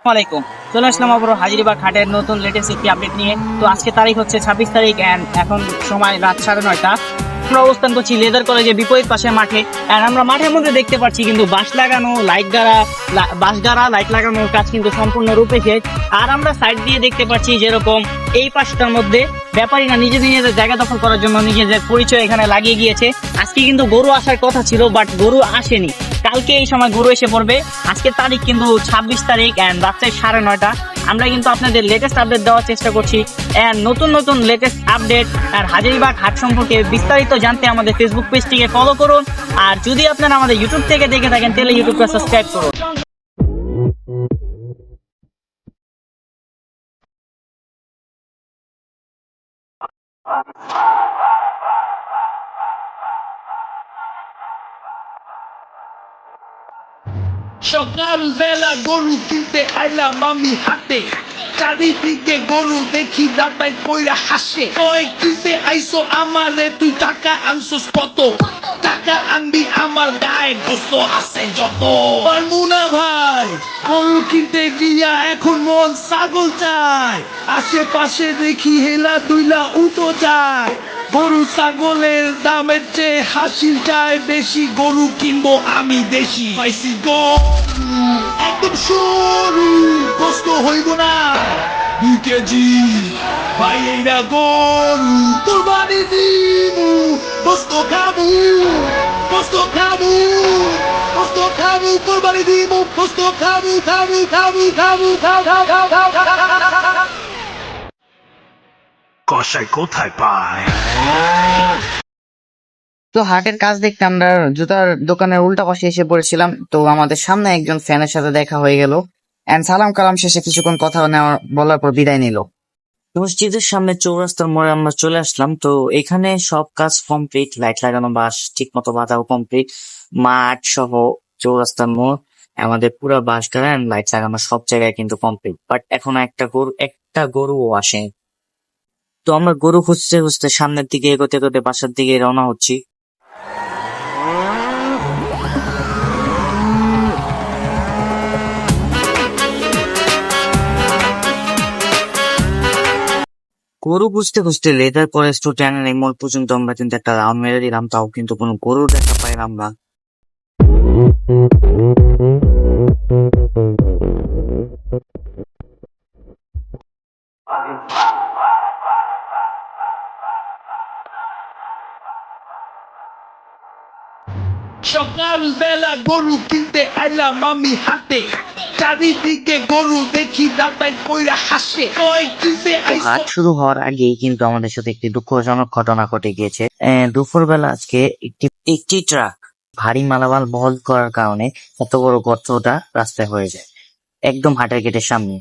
ওয়ালাইকুম। চলে আসলাম আবার হাজিরবাগ হাটের নতুন লেটেস্ট একটি আপডেট নিয়ে। তো আজকে তারিখ হচ্ছে 26 তারিখ এন্ড এখন সময় রাত 9:30। আমরা অবস্থান করছি লেদার কলেজের বিপরীত পাশে মাঠে। এন্ড আমরা মাঠের মধ্যে দেখতে পাচ্ছি কিন্তু বাঁশ লাগানো, বাঁশ গাড়া লাইট লাগানোর কাজ কিন্তু সম্পূর্ণরূপে শেষ। আর আমরা সাইড দিয়ে দেখতে পাচ্ছি যেরকম এই পাশটার মধ্যে ব্যাপারীরা নিজেদের জায়গা দখল করার জন্য নিজেদের পরিচয় এখানে লাগিয়ে গিয়েছে। আজকে কিন্তু গরু আসার কথা ছিল, বাট গরু আসেনি। কালকে এই সময় গরু এসে পড়বে। আজকের তারিখ কিন্তু 26 তারিখ এন্ড রাত্রে 9:30। আমরা কিন্তু আপনাদের লেটেস্ট আপডেট দেওয়ার চেষ্টা করছি এন্ড নতুন লেটেস্ট আপডেট আর হাজারীবাগ হাট সম্পর্কে বিস্তারিত জানতে আমাদের ফেসবুক পেজটিকে ফলো করুন। আর যদি আপনারা আমাদের ইউটিউব থেকে দেখে থাকেন তাহলে ইউটিউবটা সাবস্ক্রাইব করুন। সকালবেলা গরু কিনতে আইলাম আমি হাটে, চারিদিকে গরু দেখি দাঁড়াই কইরা হাসে। ওই কিনতে আইসো আমারে, তুই টাকা আনছোস কত? টাকা আনবি আমার গায়ে গোস্ত আছে যত। পারবো না ভাই, গরু কিনতে গিয়া এখন মন ছাগল চায়। আশেপাশে দেখি হেলা দুইলা উঠো যায়। গরু ছাগলের দামের চেয়ে হাসিলটায় বেশি, গরু কিনবো আমি দেশি। পাইছি গরু একদম সরু, কষ্ট হইব না 2 কেজি। ভাই এইটা গরু কুরবানি দিমু, কষ্ট খাবো, কষ্ট খাবো, কষ্ট খাবো, কুরবানি দিমু, কষ্ট খাবো, খাবো, খাবো, খাবো, খাবো, খাবো, খাবো। কষাই কোথায় পায়? তো হাটের কাজ দেখতে আমরা জুতার দোকানের উল্টা পাশে এসে পড়েছিলাম। তো আমাদের সামনে একজন ফ্যানের সাথে দেখা হয়ে গেল এন্ড সালাম কালাম শেষে কিছুক্ষণ কথা বলার পর বিদায় নিল। তো মসজিদের সামনে চৌরাস্তার মোড়ে আমরা চলে আসলাম। তো এখানে সব কাজ কমপ্লিট, লাইট লাগানো, বাঁশ ঠিক মতো বাঁধাও কমপ্লিট, মাঠ সহ চৌরাস্তার মোড় আমাদের পুরো বাঁশ গাড়া এন্ড লাইট লাগানো সব জায়গায় কিন্তু কমপ্লিট। বাট এখন একটা গরুও আসে। তো আমরা গরু খুঁজতে খুঁজতে সামনের দিকে এগোতে এগোতে বাসার দিকে রওনা হচ্ছি। গরু খুঁজতে খুঁজতে লেদার কলেজ টু ট্যানারি এই মোড় পর্যন্ত আমরা কিন্তু একটা রাউন্ড মেরে দিলাম, তাও কিন্তু কোনো গরু দেখা পাইলাম না। সকালবেলা গরু কিনতে আইলাম আমি হাটে, চারিদিকে গরু দেখি দাঁড়াই কইরা হাসে। ওই কিনতে হাট শুরু হওয়ার আগেই কিন্তু আমাদের সাথে একটি দুঃখজনক ঘটনা ঘটে গিয়েছে। দুপুর বেলা আজকে একটি ট্রাক ভারী মালামাল বহন করার কারণে এত বড় গর্তটা রাস্তায় হয়ে যায়, একদম হাটের গেটের সামনে।